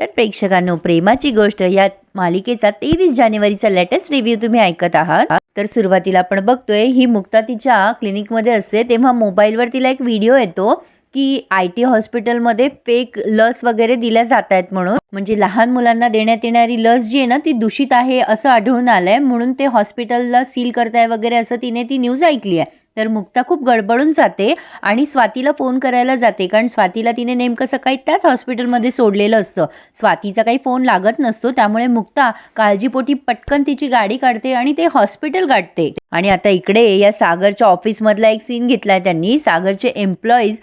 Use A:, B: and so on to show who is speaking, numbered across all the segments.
A: तर प्रेक्षकांनो, प्रेमाची गोष्ट या मालिकेचा 23 जानेवारीचा लेटेस्ट रिव्ह्यू तुम्ही ऐकत आहात. तर सुरुवातीला आपण बघतोय ही मुक्ता तिच्या क्लिनिकमध्ये असते तेव्हा मोबाईलवर तिला एक व्हिडिओ येतो की IT हॉस्पिटलमध्ये फेक लस वगैरे दिल्या जात आहेत म्हणून, म्हणजे लहान मुलांना देण्यात येणारी लस जी आहे ना ती दूषित आहे असं आढळून आलंय, म्हणून ते हॉस्पिटलला सील करताय वगैरे असं तिने ती न्यूज ऐकली आहे. तर मुक्ता खूप गडबडून जाते आणि स्वातीला फोन करायला जाते, कारण स्वातीला तिने नेमकं सकाळी त्याच हॉस्पिटलमध्ये सोडलेलं असतं. स्वातीचा काही फोन लागत नसतो, त्यामुळे मुक्ता काळजीपोटी पटकन तिची गाडी काढते आणि ते हॉस्पिटल गाठते. आणि आता इकडे या सागरच्या ऑफिसमधला एक सीन घेतलाय त्यांनी. सागरचे एम्प्लॉईज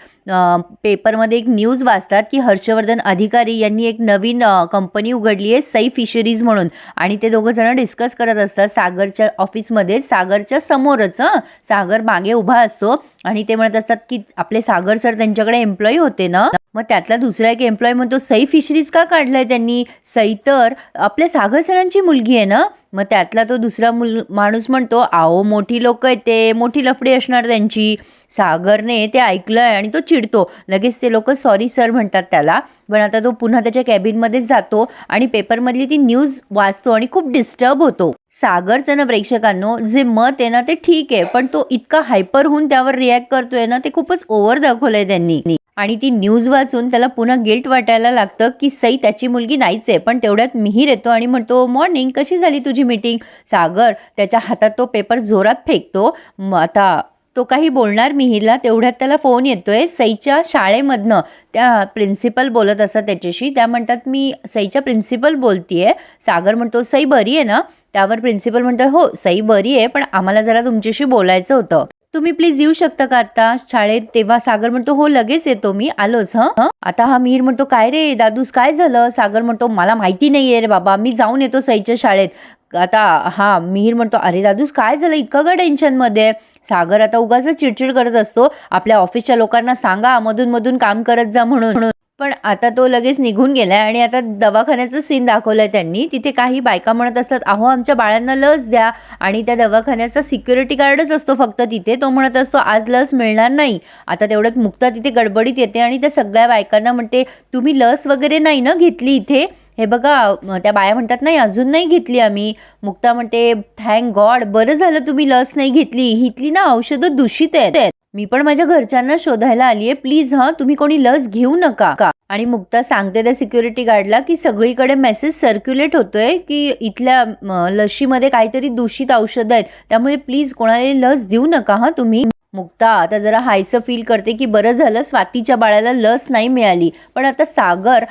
A: पेपरमध्ये एक न्यूज वाचतात की हर्षवर्धन अधिकारी यांनी एक नवीन कंपनी उघडली आहे सई फिशरीज म्हणून, आणि ते दोघं जण डिस्कस करत असतात सागरच्या ऑफिसमध्ये. सागरच्या समोरच सागर मागे उभा असतो आणि ते म्हणत असतात की आपले सागर सर त्यांच्याकडे एम्प्लॉई होते ना. मग त्यातला दुसरा एक एम्प्लॉई म्हणतो सई फिशरीज का काढलाय त्यांनी, सई तर आपल्या सागर सरांची मुलगी आहे ना. मग त्यातला तो दुसरा माणूस म्हणतो आओ मोठी लोक आहेत ते, मोठी लफडी असणार त्यांची. सागरने ते ऐकलंय आणि तो चिडतो. लगेच ते लोक सॉरी सर म्हणतात त्याला. पण आता तो पुन्हा त्याच्या कॅबिनमध्ये जातो आणि पेपरमधली ती न्यूज वाचतो आणि खूप डिस्टर्ब होतो. सागरचं ना प्रेक्षकांनो जे मत आहे ना ते ठीक आहे, पण तो इतका हायपर होऊन त्यावर रिॲक्ट करतोय ना ते खूपच ओव्हर दाखवलंय त्यांनी. आणि ती न्यूज वाचून त्याला पुन्हा गिल्ट वाटायला लागतं की सई त्याची मुलगी नाहीच आहे. पण तेवढ्यात मिहीर येतो आणि म्हणतो मॉर्निंग कशी झाली तुझी मीटिंग. सागर त्याच्या हातात तो पेपर जोरात फेकतो. आता तो काही बोलणार मिहीरला, तेवढ्यात त्याला फोन येतोय सईच्या शाळेमधनं. त्या प्रिन्सिपल बोलत असतात त्याच्याशी. त्या म्हणतात मी सईच्या प्रिन्सिपल बोलतीये. सागर म्हणतो सई बरी आहे ना. त्यावर प्रिन्सिपल म्हणतो हो सई बरी आहे, पण आम्हाला जरा तुमच्याशी बोलायचं होतं, तुम्ही प्लीज येऊ शकता का आता शाळेत. तेव्हा सागर म्हणतो हो लगेच येतो मी, आलोच. आता हा मिहीर म्हणतो काय रे दादूस काय झालं. सागर म्हणतो मला माहिती नाहीये रे बाबा, मी जाऊन येतो सईच्या शाळेत. आता हा मिहीर म्हणतो अरे दादूस काय झालं इतकं का टेन्शनमध्ये. सागर आता उगाच चिडचिड करत असतो. आपल्या ऑफिसच्या लोकांना सांगा मधून मधून काम करत जा म्हणून. पण आता तो लगेच निघून गेलाय. आणि आता दवाखान्याचं सीन दाखवलंय त्यांनी. तिथे काही बायका म्हणत असतात अहो आमच्या बाळांना लस द्या, आणि त्या दवाखान्याचा सिक्युरिटी गार्डच असतो फक्त तिथे. तो म्हणत असतो आज लस मिळणार नाही. आता तेवढ्यात मुक्ता तिथे गडबडीत येते आणि त्या सगळ्या बायकांना म्हणते तुम्ही लस वगैरे नाही ना घेतली इथे. हे बघा त्या बाया म्हणतात नाही अजून नाही घेतली आम्ही. मुक्ता म्हणते थँक गॉड बरं झालं तुम्ही लस नाही घेतली, इथली ना औषधं दूषित आहेत. मी पण माझ्या घरच्यांना शोधायला आलीये, प्लीज तुम्ही कोणी लस घेऊ नका. आणि मुक्ता सांगते त्या सिक्युरिटी गार्डला की सगळीकडे मेसेज सर्क्युलेट होतोय की इथल्या लशीमध्ये काहीतरी दूषित औषधं आहेत, त्यामुळे प्लीज कोणाला लस देऊ नका तुम्ही. मुक्ता आता जरा हायसं फील करते की बरं झालं स्वातीच्या बाळाला लस नाही मिळाली. पण आता सागर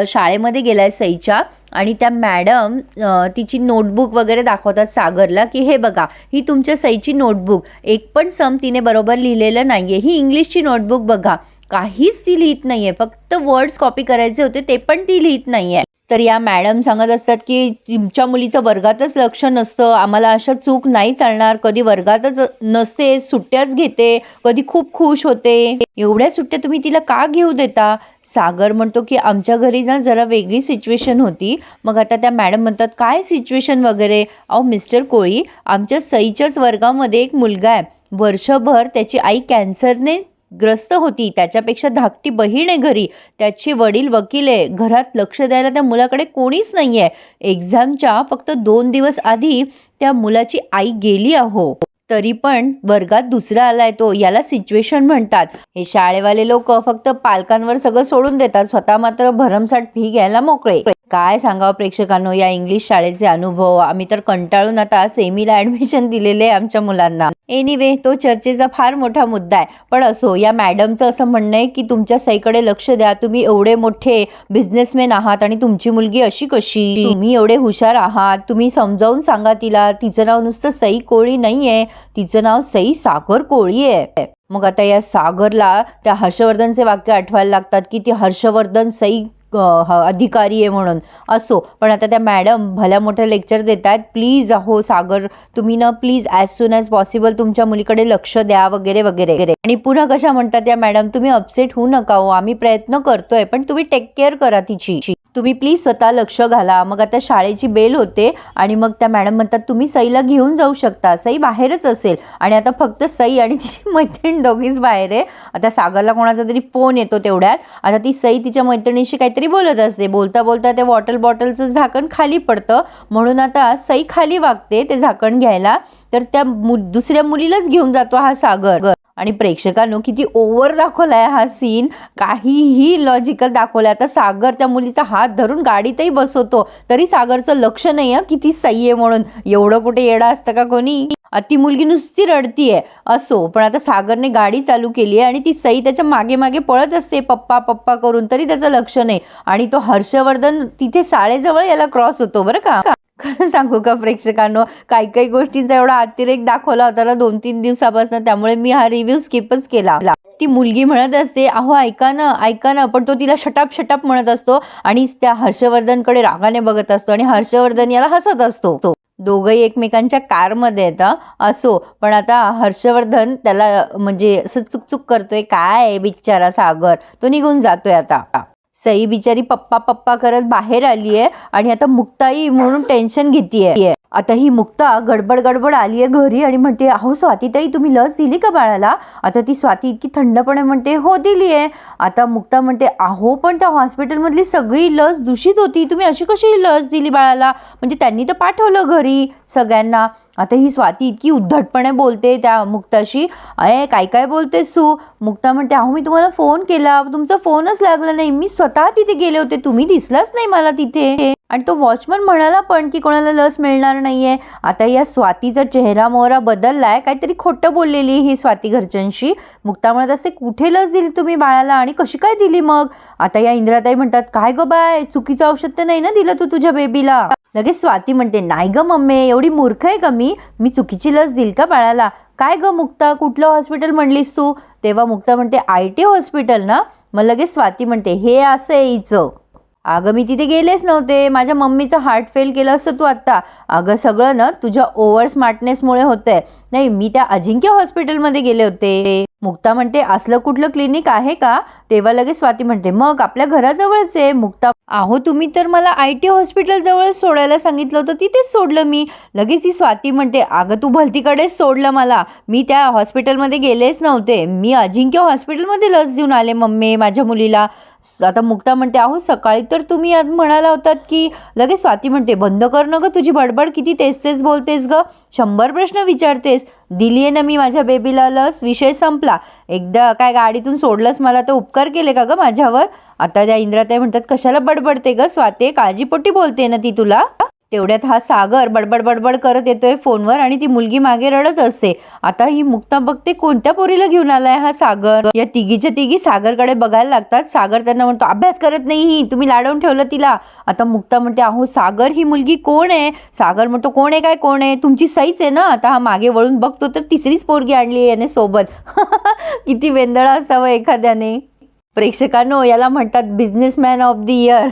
A: शाळेमध्ये गेलाय सईच्या, आणि त्या मॅडम तिची नोटबुक वगैरे दाखवतात सागरला की हे बघा ही तुमच्या सईची नोटबुक, एक पण सम तिने बरोबर लिहिलेलं नाहीये. ही इंग्लिशची नोटबुक बघा, काहीच ती लिहित नाहीये, फक्त वर्ड्स कॉपी करायचे होते ते पण ती लिहित नाहीये. तर या मॅडम सांगत असतात की तुमच्या मुलीचं वर्गातच लक्ष नसतं, आम्हाला अशा चूक नाही चालणार. कधी वर्गातच नसते, सुट्ट्याच घेते, कधी खूप खुश होते, एवढ्या सुट्ट्या तुम्ही तिला का घेऊ देता. सागर म्हणतो की आमच्या घरी ना जरा वेगळी सिच्युएशन होती. मग आता त्या मॅडम म्हणतात काय सिच्युएशन वगैरे. अहो मिस्टर कोळी आमच्या सईच्याच वर्गामध्ये एक मुलगा आहे, वर्षभर त्याची आई कॅन्सरने ग्रस्त होती, त्याच्यापेक्षा धाकटी बहीण आहे घरी, त्याचे वडील वकील आहे, घरात लक्ष द्यायला त्या मुलाकडे कोणीच नाही आहे. एक्झामच्या फक्त 2 दिवस आधी त्या मुलाची आई गेली अहो, तरी पण वर्गात दुसरा आलाय तो, याला सिच्युएशन म्हणतात. हे शाळेवाले लोक फक्त पालकांवर सगळं सोडून देतात, स्वतः मात्र भरमसाठ फी घ्यायला मोकळे. काय सांगावं प्रेक्षकांनो या इंग्लिश शाळेचे अनुभव. आम्ही तर कंटाळून आता सेमीला ॲडमिशन दिलेले आहे आमच्या मुलांना. एनिवे तो चर्चेचा फार मोठा मुद्दा आहे. पण असो, या मॅडमचं असं म्हणणं आहे की तुमच्या सईकडे लक्ष द्या, तुम्ही एवढे मोठे बिझनेसमॅन आहात आणि तुमची मुलगी अशी कशी, तुम्ही एवढे हुशार आहात, तुम्ही समजावून सांगा तिला, तिचं नाव नुसतं सई कोळी नाही आहे, तिचं नाव सई सागर कोळी आहे. मग आता या सागरला त्या हर्षवर्धनचे वाक्य आठवायला लागतात की ती हर्षवर्धन सई अधिकारी आहे म्हणून. असो, पण आता त्या मॅडम भल्या मोठं लेक्चर देत आहेत, प्लीज अहो सागर तुम्ही ना please as soon as possible तुमच्या मुलीकडे लक्ष द्या वगैरे वगैरे. आणि पुन्हा कशा म्हणतात त्या मॅडम तुम्ही अपसेट होऊ नका हो, आम्ही प्रयत्न करतोय पण तुम्ही टेक केअर करा तिची. तुम्ही प्लीज स्वतः लक्ष घाला. मग आता शाळेची बेल होते आणि मग त्या मॅडम म्हणतात तुम्ही सईला घेऊन जाऊ शकता, सई बाहेरच असेल. आणि आता फक्त सई आणि तिची मैत्रीण दोघीच बाहेर आहे. आता सागरला कोणाचा तरी फोन येतो तेवढ्यात. आता ती सई तिच्या मैत्रिणीशी काहीतरी बोलत असते. बोलता बोलता ते वॉटर बॉटलचं झाकण खाली पडतं, म्हणून आता सई खाली वागते ते झाकण घ्यायला. तर त्या दुसऱ्या मुलीलाच घेऊन जातो हा सागर. आणि प्रेक्षकांनो किती ओव्हर दाखवलाय हा सीन, काहीही लॉजिकल दाखवलाय. आता सागर त्या मुलीचा हात धरून गाडीतही बसवतो, तरी सागरचं लक्ष नाही किती सई आहे म्हणून. एवढं कुठे येडा असतं का कोणी. ती मुलगी नुसती रडतीये असो, पण आता सागरने गाडी चालू केली आहे आणि ती सई त्याच्या मागे मागे पळत असते पप्पा पप्पा करून, तरी त्याचं लक्ष नाही. आणि तो हर्षवर्धन तिथे शाळेजवळ याला क्रॉस होतो बरं का. खरं सांगू का प्रेक्षकांनो, काही गोष्टींचा एवढा अतिरेक दाखवला होता ना 2-3 दिवसापासून, त्यामुळे मी हा रिव्ह्यू स्किपच केला. ती मुलगी म्हणत असते अहो ऐका ना, पण तो तिला शटाप म्हणत असतो आणि त्या हर्षवर्धनकडे रागाने बघत असतो आणि हर्षवर्धन याला हसत असतो. दोघंही एकमेकांच्या कारमध्ये येतं असो, पण आता हर्षवर्धन त्याला म्हणजे असं चुकचुक करतोय. काय बिचारा सागर, तो निघून जातोय. आता सई बिचारी पप्पा पप्पा करत बाहेर आली आहे आणि आता मुक्ताई म्हणून टेन्शन घेतीये. आता ही मुक्ता गडबड आली आहे घरी आणि म्हणते अहो स्वातीताई तुम्ही लस दिली का बाळाला. आता ती स्वाती इतकी थंडपणे म्हणते हो दिली आहे. आता मुक्ता म्हणते अहो पण त्या हॉस्पिटलमधली सगळी लस दूषित होती, तुम्ही अशी कशी लस दिली बाळाला, म्हणजे त्यांनी तर पाठवलं घरी सगळ्यांना. आता ही स्वाती इतकी उद्धटपणे बोलते त्या मुक्ताशी, काय बोलतेस तू. मुक्ता म्हणते अहो मी तुम्हाला फोन केला, तुमचा फोनच लागला नाही, मी स्वतः तिथे गेले होते, तुम्ही दिसलाच नाही मला तिथे. आणि तो वॉचमन म्हणाला पण की कोणाला लस मिळणार नाहीये. आता या स्वातीचा चेहरा मोहरा बदललाय, काहीतरी खोटं बोललेली ही स्वाती घरच्यांशी. मुक्ता म्हणत असते कुठे लस दिली तुम्ही बाळाला आणि कशी काय दिली मग. आता या इंद्राताई म्हणतात काय ग बाय, चुकीचं औषध तर नाही ना दिलं तू तुझ्या बेबीला. लगेच स्वाती म्हणते नाही ग मम्मी, एवढी मूर्ख आहे का मी चुकीची लस दिल का बाळाला. काय ग मुक्ता, कुठलं हॉस्पिटल म्हणलीस तू. तेव्हा मुक्ता म्हणते IT हॉस्पिटल ना. मग लगेच स्वाती म्हणते हे असं यायचं. अगं मी तिथे गेलेच नव्हते, माझ्या मम्मीचं हार्ट फेल केलं असतं तू आत्ता. अगं सगळं ना तुझ्या ओव्हर स्मार्टनेसमुळे होतंय. नाही मी त्या अजिंक्य हॉस्पिटलमध्ये गेले होते. मुक्ता म्हणते असलं कुठलं क्लिनिक आहे का. तेव्हा लगेच स्वाती म्हणते मग आपल्या घराजवळच आहे. मुक्ता अहो तुम्ही तर मला IT हॉस्पिटल जवळच सोडायला सांगितलं होतं, तिथेच सोडलं मी. लगेच ही स्वाती म्हणते अगं तू भलतीकडेच सोडलं मला, मी त्या हॉस्पिटलमध्ये गेलेच नव्हते, मी अजिंक्य हॉस्पिटलमध्ये लस देऊन आले मम्मी माझ्या मुलीला. आता मुक्ता म्हणते अहो सकाळी तर तुम्ही म्हणाला होतात की. लगेच स्वाती म्हणते बंद कर ना ग तुझी बडबड, किती तेच बोलतेस ग, 100 प्रश्न विचारतेस. दिली आहे ना मी माझ्या बेबीला लस, विषय संपला. एकदा काय गाडीतून सोडलंस मला तर उपकार केले का ग माझ्यावर. आता त्या इंद्राताई म्हणतात कशाला बडबडते ग स्वाती, काळजीपोटी बोलते ना ती तुला. तेवढ्यात हा सागर बडबड करत येतोय फोनवर आणि ती मुलगी मागे रडत असते. आता ही मुक्ता बघते कोणत्या पोरीला घेऊन आलाय हा सागर. या तिघीच्या तिघी सागरकडे बघायला लागतात. सागर त्यांना म्हणतो अभ्यास करत नाही ही, तुम्ही लाडवून ठेवलं तिला. आता मुक्ता म्हणते अहो सागर ही मुलगी कोण आहे. सागर म्हणतो कोण आहे काय कोण आहे, तुमची सईच आहे ना. आता हा मागे वळून बघतो तर तिसरीच पोरगी आणली याने सोबत. किती वेंदळा असावं एखाद्याने. प्रेक्षकांनो याला म्हणतात बिझनेसमॅन ऑफ द इयर.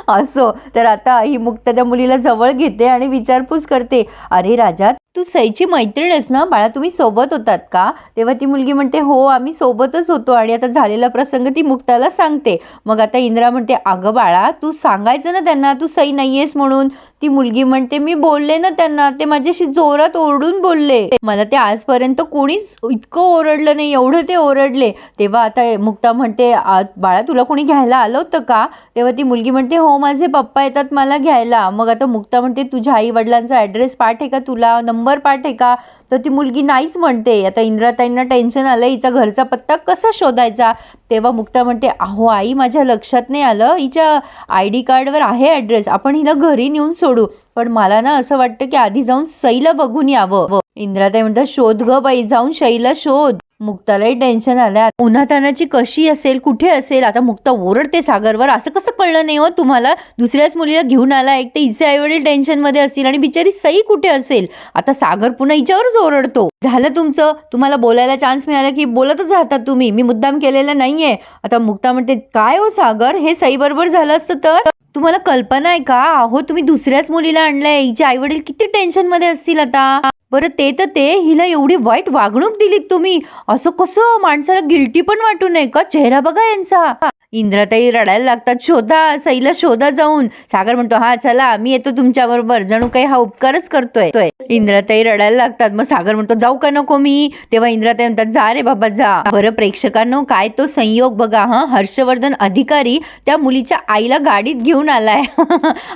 A: असो तर आता ही मुक्ता त्या मुलीला जवळ घेते आणि विचारपूस करते अरे राजा तू सईची मैत्रीणच ना बाळा, तुम्ही सोबत होतात का. तेव्हा ती मुलगी म्हणते हो आम्ही सोबतच होतो. आणि आता झालेला प्रसंग ती मुक्ताला सांगते. मग आता इंद्रा म्हणते अगं बाळा तू सांगायचं ना त्यांना तू सई नाहीयेस म्हणून. ती मुलगी म्हणते मी बोलले ना त्यांना, ते माझ्याशी जोरात ओरडून बोलले, मला ते आजपर्यंत कोणीच इतकं ओरडलं नाही एवढं ते ओरडले. तेव्हा आता मुक्ता म्हणते बाळा तुला कोणी घ्यायला आलं होतं का. तेव्हा ती मुलगी म्हणते हो माझे पप्पा येतात मला घ्यायला. मग आता मुक्ता म्हणते तुझ्या आई वडिलांचा ॲड्रेस पाठ आहे का तुला, नंबर पाठ आहे का. तर ती मुलगी नाहीच म्हणते. आता इंद्राताईंना टेन्शन आलं हिचा घरचा पत्ता कसा शोधायचा. तेव्हा मुक्ता म्हणते अहो आई माझ्या लक्षात नाही आलं, हिच्या ID कार्डवर आहे ॲड्रेस, आपण हिला घरी नेऊन सोडू, पण मला ना असं वाटतं की आधी जाऊन सईला बघून यावं. इंद्राताई म्हणतात शोध ग बाई, जाऊन सईला शोध. मुक्तालाही टेन्शन आलं, उन्हातानाची कशी असेल कुठे असेल. आता मुक्ता ओरडते सागरवर असं कसं कळलं नाही हो तुम्हाला, दुसऱ्याच मुलीला घेऊन आला, एक तर हिचे आईवडील टेन्शनमध्ये असतील आणि बिचारी सई कुठे असेल. आता सागर पुन्हा हिच्यावरच ओरडतो. झालं तुमचं, तुम्हाला बोलायला चान्स मिळाला की बोलतच राहतात तुम्ही, मी मुद्दाम केलेलं नाहीये. आता मुक्ता म्हणते काय हो सागर, हे सई बरोबर झालं असतं तर. तुम्हाला कल्पना आहे का, अहो तुम्ही दुसऱ्याच मुलीला आणलंय, हिचे आईवडील किती टेन्शनमध्ये असतील आता. बरं ते हिला एवढी वाईट वागणूक दिलीत तुम्ही, असं कसं. माणसाला गिल्टी पण वाटू नये का. चेहरा बघा यांचा, इंद्राताई रडायला लागतात, शोधा सईला, शोधा जाऊन. सागर म्हणतो, हा चला मी येतो तुमच्या बरोबर, जणू काही हा उपकारच करतोय. इंद्राताई रडायला लागतात. मग सागर म्हणतो, जाऊ का नको मी? तेव्हा इंद्राताई म्हणतात, जा रे बाबा जा. बरं प्रेक्षकांनो, काय तो संयोग बघा. हर्षवर्धन अधिकारी त्या मुलीच्या आईला गाडीत घेऊन आलाय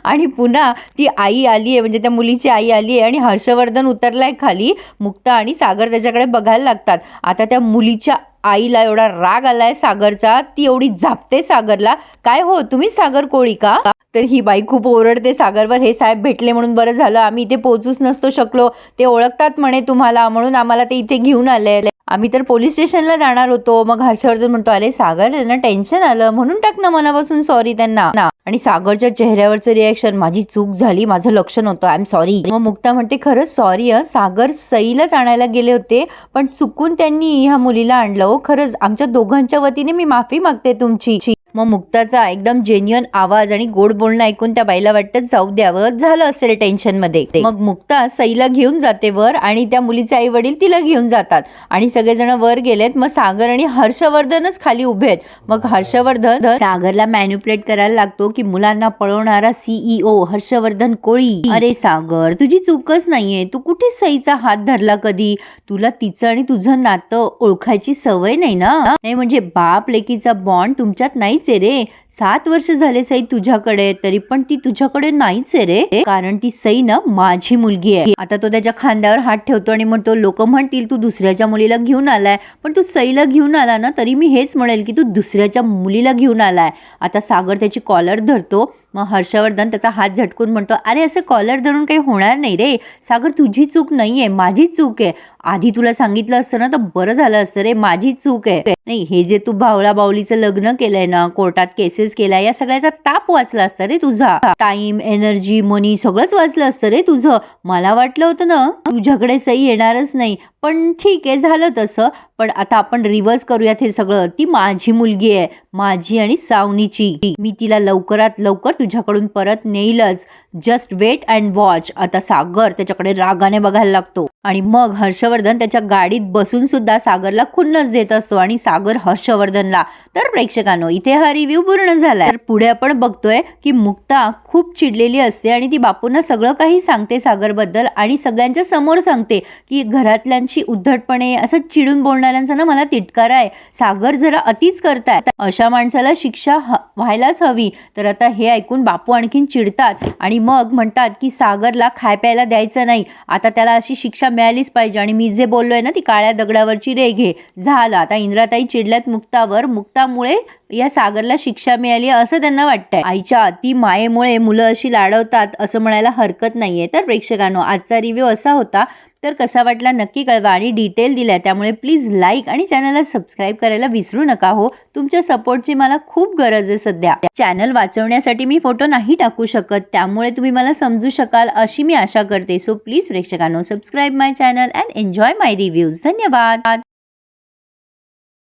A: आणि पुन्हा ती आई आलीये, म्हणजे त्या मुलीची आई आलीये आणि हर्षवर्धन उतरलाय खाली. मुक्ता आणि सागर त्याच्याकडे बघायला लागतात. आता त्या मुलीच्या आईला एवढा राग आलाय सागरचा, ती एवढी झापते सागरला. काय हो, तुम्ही सागर कोळी का? तर ही बाई खूप ओरडते सागरवर, हे साहेब भेटले म्हणून बरं झालं, आम्ही इथे पोहोचूच नसतो शकलो, ते ओळखतात म्हणे तुम्हाला, म्हणून आम्हाला ते इथे घेऊन आले, आम्ही तर पोलीस स्टेशनला जाणार होतो. मग हर्षवर्धन म्हणतो, अरे सागर, त्यांना टेन्शन आलं म्हणून टाक ना मनापासून सॉरी त्यांना. आणि सागरच्या चेहऱ्यावरचं रिॲक्शन, माझी चूक झाली, माझं लक्ष नव्हतं, आय एम सॉरी. मग मुक्ता म्हणते, खरंच सॉरी सागर, सईलाच आणायला गेले होते पण चुकून त्यांनी ह्या मुलीला आणलं हो, खरंच आमच्या दोघांच्या वतीने मी माफी मागते तुमची. मग मुक्ताचा एकदम जेन्युइन आवाज आणि गोड बोलणं ऐकून त्या बाईला वाटतं जाऊ द्यावं, झालं असेल टेन्शन मध्ये. मग मुक्ता सईला घेऊन जाते वर आणि त्या मुलीचे आई वडील तिला घेऊन जातात आणि सगळेजण वर गेलेत. मग सागर आणि हर्षवर्धनच खाली उभे आहेत. मग हर्षवर्धन सागरला मॅन्युप्युलेट करायला लागतो की मुलांना पळवणारा CEO हर्षवर्धन कोळी, अरे सागर तुझी चूकच नाहीये, तू कुठे सईचा हात धरला कधी? तुला तिचं आणि तुझं नातं ओळखायची सवय नाही ना? नाही म्हणजे बाप लेकीचा बॉन्ड तुमच्यात नाहीच आहे रे. 7 वर्ष झाले सई तुझ्याकडे, तरी पण ती तुझ्याकडे नाहीच आहे रे, कारण ती सई ना माझी मुलगी आहे. आता तो त्याच्या खांद्यावर हात ठेवतो आणि म्हणतो, लोक म्हणतील तू दुसऱ्याच्या मुलीला घेऊन आलाय, पण तू सईला घेऊन आला ना, तरी मी हेच म्हणेल की तू दुसऱ्याच्या मुलीला घेऊन आलाय. आता सागर त्याची कॉलर धरतो. मग हर्षवर्धन त्याचा हात झटकून म्हणतो, अरे असं कॉलर धरून काही होणार नाही रे सागर, तुझी चूक नाहीये, माझी चूक आहे. आधी तुला सांगितलं असतं ना तर बरं झालं असतं रे, माझी चूक आहे. नाही, हे जे तू भावला बावलीचं लग्न केलंय ना, कोर्टात केसेस केलाय, या सगळ्याचा ताप वाचला असतं रे तुझा. टाइम, एनर्जी, मनी सगळंच वाचलं असतं रे तुझं. मला वाटलं होतं ना तुझ्याकडे सई येणारच नाही, पण ठीक आहे झालं तसं. पण आता आपण रिव्हर्स करूयात हे सगळं. ती माझी मुलगी आहे, माझी आणि सावनीची. मी तिला लवकरात लवकर तुझ्याकडून परत नेईलच. Just wait and watch. आता सागर त्याच्याकडे रागाने बघायला लागतो आणि मग हर्षवर्धन त्याच्या गाडीत बसून सुद्धा सागरला खुन्नस देत असतो आणि सागर हर्षवर्धनला. तर प्रेक्षकांनो, इथे हा रिव्ह्यू पूर्ण झालाय. तर पुढे आपण बघतोय की मुक्ता खूप चिडलेली असते आणि ती बापूंना सगळं काही सांगते सागरबद्दल आणि सगळ्यांच्या समोर सांगते की घरातल्यांची उद्धटपणे असं चिडून बोलणाऱ्यांचा ना मला तिटकारा आहे. सागर जरा अतिच करताय, अशा माणसाला शिक्षा व्हायलाच हवी. तर आता हे ऐकून बापू आणखीन चिडतात आणि मग म्हणतात की सागरला खाय प्यायला द्यायचं नाही, आता त्याला अशी शिक्षा मिळालीच पाहिजे आणि मी जे बोललोय ना ती काळ्या दगडावरची रेघ आहे. झालं आता इंद्राताई चिडल्यात मुक्तावर, मुक्तामुळे या सागरला शिक्षा मिळाली असं त्यांना वाटतंय. आईच्या अति मायेमुळे मुलं अशी लाडवतात असं म्हणायला हरकत नाहीये. तर प्रेक्षकांनो, आजचा रिव्ह्यू असा होता. तर कसा वाटला नक्की कळवा आणि डिटेल दिलाय, त्यामुळे प्लीज लाईक आणि चॅनलला सबस्क्राईब करायला विसरू नका हो. तुमच्या सपोर्टची मला खूप गरज आहे सध्या. चॅनल वाचवण्यासाठी मी फोटो नाही टाकू शकत, त्यामुळे तुम्ही मला समजू शकाल अशी मी आशा करते. सो प्लीज प्रेक्षकांनो, subscribe my channel and enjoy my reviews. धन्यवाद.